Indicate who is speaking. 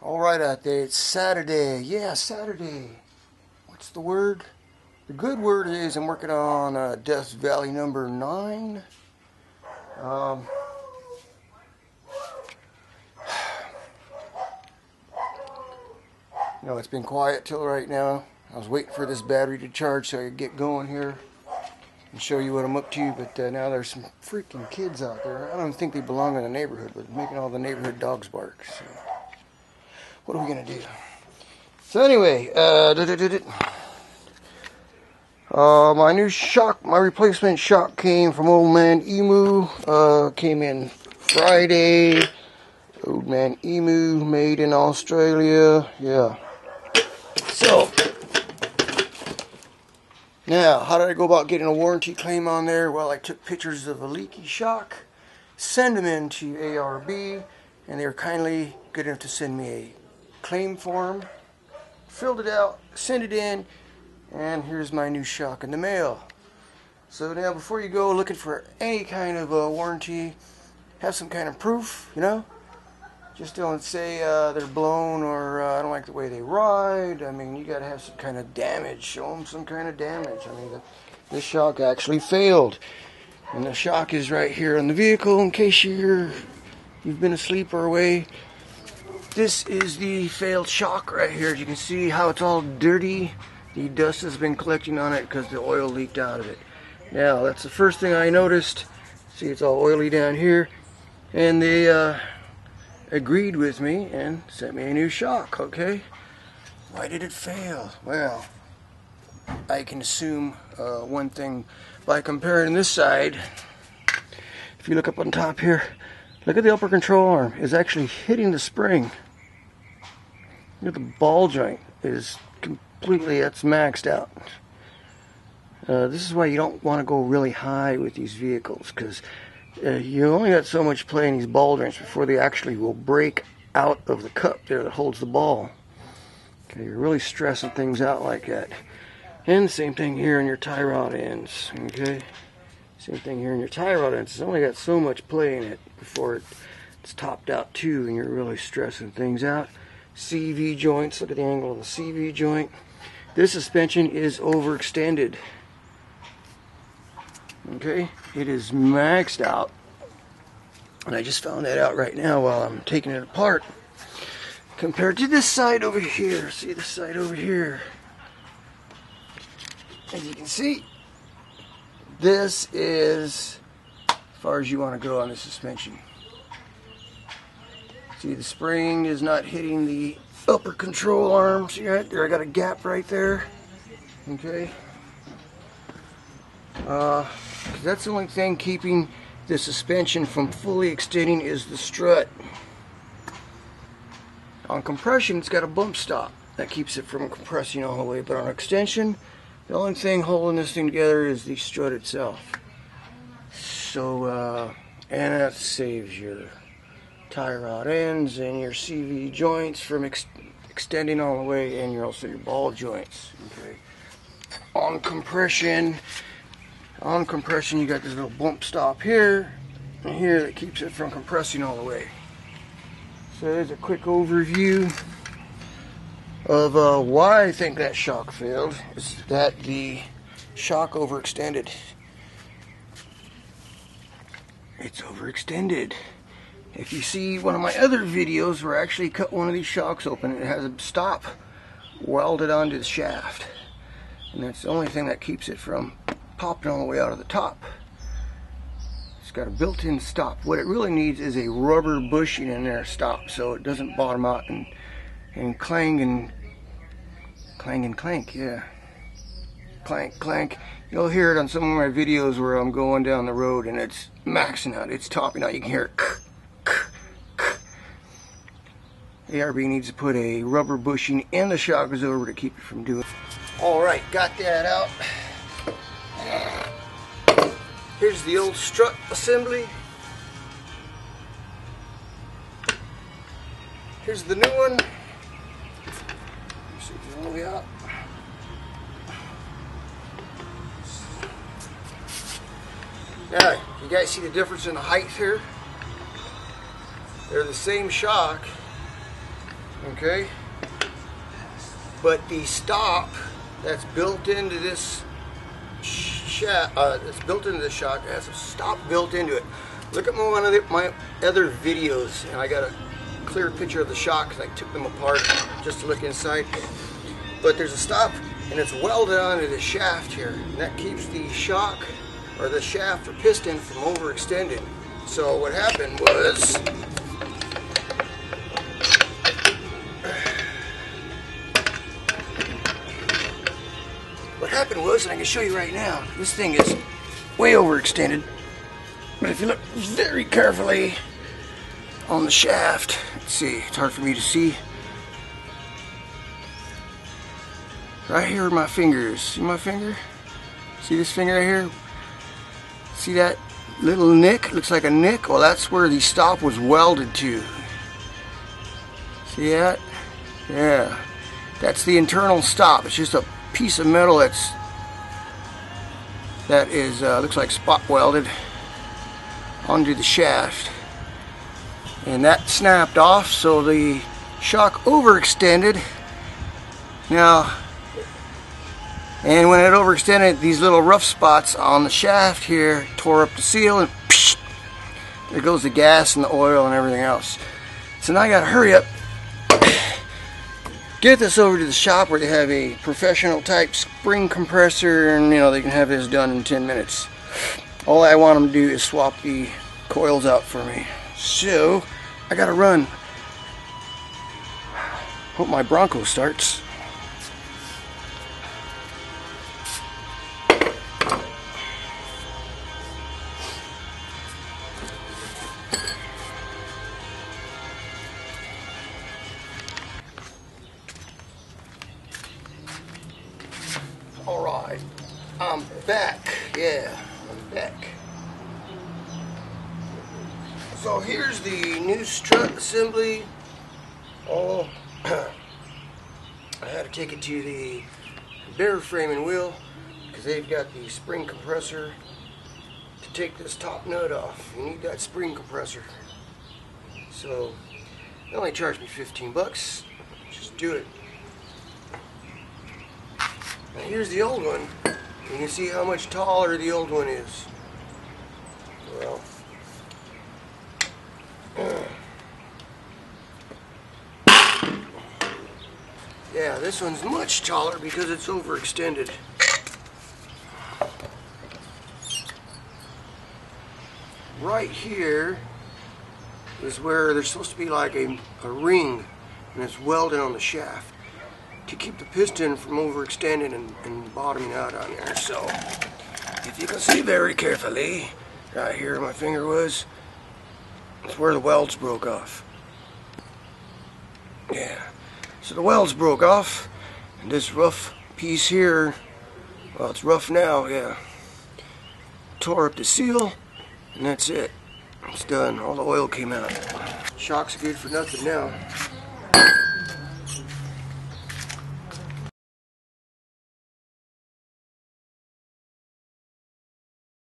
Speaker 1: Alright out there, it's Saturday. Yeah, Saturday. What's the word? The good word is I'm working on Death Valley number 9. It's been quiet till right now. I was waiting for this battery to charge so I could get going here and show you what I'm up to, but now there's some freaking kids out there. I don't think they belong in the neighborhood, but making all the neighborhood dogs bark. So, what are we going to do? So anyway, my new shock, my replacement shock came from Old Man Emu. Came in Friday. Old Man Emu, made in Australia. Yeah. So, now, how did I go about getting a warranty claim on there? Well, I took pictures of a leaky shock, send them in to ARB, and they were kindly good enough to send me a claim form. Filled it out, sent it in, and here's my new shock in the mail. So now, before you go looking for any kind of warranty, have some kind of proof, Just don't say they're blown or I don't like the way they ride. I mean, you got to have some kind of damage. Show them some kind of damage. I mean, this shock actually failed. And the shock is right here on the vehicle in case you've been asleep or away. This is the failed shock right here. As you can see how it's all dirty. The dust has been collecting on it because the oil leaked out of it. Now, that's the first thing I noticed. See, it's all oily down here. And they agreed with me and sent me a new shock, okay? Why did it fail? Well, I can assume one thing by comparing this side. If you look up on top here, look at the upper control arm. It's actually hitting the spring. Look at the ball joint is completely, that's maxed out. This is why you don't want to go really high with these vehicles, because you only got so much play in these ball joints before they actually will break out of the cup there that holds the ball. Okay, you're really stressing things out like that. And the same thing here in your tie rod ends. Okay, same thing here in your tie rod ends. It's only got so much play in it before it's topped out too, and you're really stressing things out. CV joints. Look at the angle of the CV joint. This suspension is overextended. Okay, it is maxed out, and I just found that out right now while I'm taking it apart. Compared to this side over here, see this side over here. As you can see, this is as far as you want to go on the suspension. See, the spring is not hitting the upper control arm. See right there, I got a gap right there. Okay. That's the only thing keeping the suspension from fully extending is the strut. On compression, it's got a bump stop that keeps it from compressing all the way, but on extension, the only thing holding this thing together is the strut itself. So, and that saves your tie rod ends and your CV joints from extending all the way, and also your ball joints. Okay. On compression, you got this little bump stop here and here that keeps it from compressing all the way. So there's a quick overview of why I think that shock failed. Is that the shock overextended. It's overextended. If you see one of my other videos where I actually cut one of these shocks open, it has a stop welded onto the shaft. And that's the only thing that keeps it from popping all the way out of the top. It's got a built-in stop. What it really needs is a rubber bushing in there stop so it doesn't bottom out and clang and clank, yeah. Clank, clank. You'll hear it on some of my videos where I'm going down the road and it's maxing out, it's topping out. You can hear it. ARB needs to put a rubber bushing in the shock absorber to keep it from doing it. Alright, got that out. Here's the old strut assembly. Here's the new one. See if it's all the way out. Now, you guys see the difference in the height here? They're the same shock, Okay, but the stop that's built into this shaft, that's built into the shock, has a stop built into it. Look at my other videos, and I got a clear picture of the shock because I took them apart just to look inside. But there's a stop, and it's welded onto the shaft here, and that keeps the shock or the shaft or piston from overextending. So what happened was, and I can show you right now, this thing is way overextended. But if you look very carefully on the shaft, let's see, it's hard for me to see. Right here are my fingers. See my finger? See this finger right here? See that little nick? Looks like a nick. Well, that's where the stop was welded to. See that? Yeah. That's the internal stop. It's just a piece of metal that is looks like spot welded onto the shaft, and that snapped off, so the shock overextended. Now, and when it overextended, these little rough spots on the shaft here tore up the seal, and psh, there goes the gas and the oil and everything else. So now I gotta hurry up, get this over to the shop where they have a professional type spring compressor, and they can have this done in 10 minutes. All I want them to do is swap the coils out for me. So I gotta run. Hope my Bronco starts. Alright, I'm back. Yeah, I'm back. So here's the new strut assembly. Oh, I had to take it to the bare frame and wheel because they've got the spring compressor to take this top nut off. You need that spring compressor. So they only charged me 15 bucks. Just do it. Now here's the old one. You can see how much taller the old one is. Well, yeah, this one's much taller because it's overextended. Right here is where there's supposed to be like a ring, and it's welded on the shaft to keep the piston from overextending and bottoming out on there. So if you can see very carefully, right here my finger was, it's where the welds broke off. Yeah, so the welds broke off, and this rough piece here, well, it's rough now, yeah, tore up the seal, and that's it. It's done. All the oil came out. Shock's good for nothing now.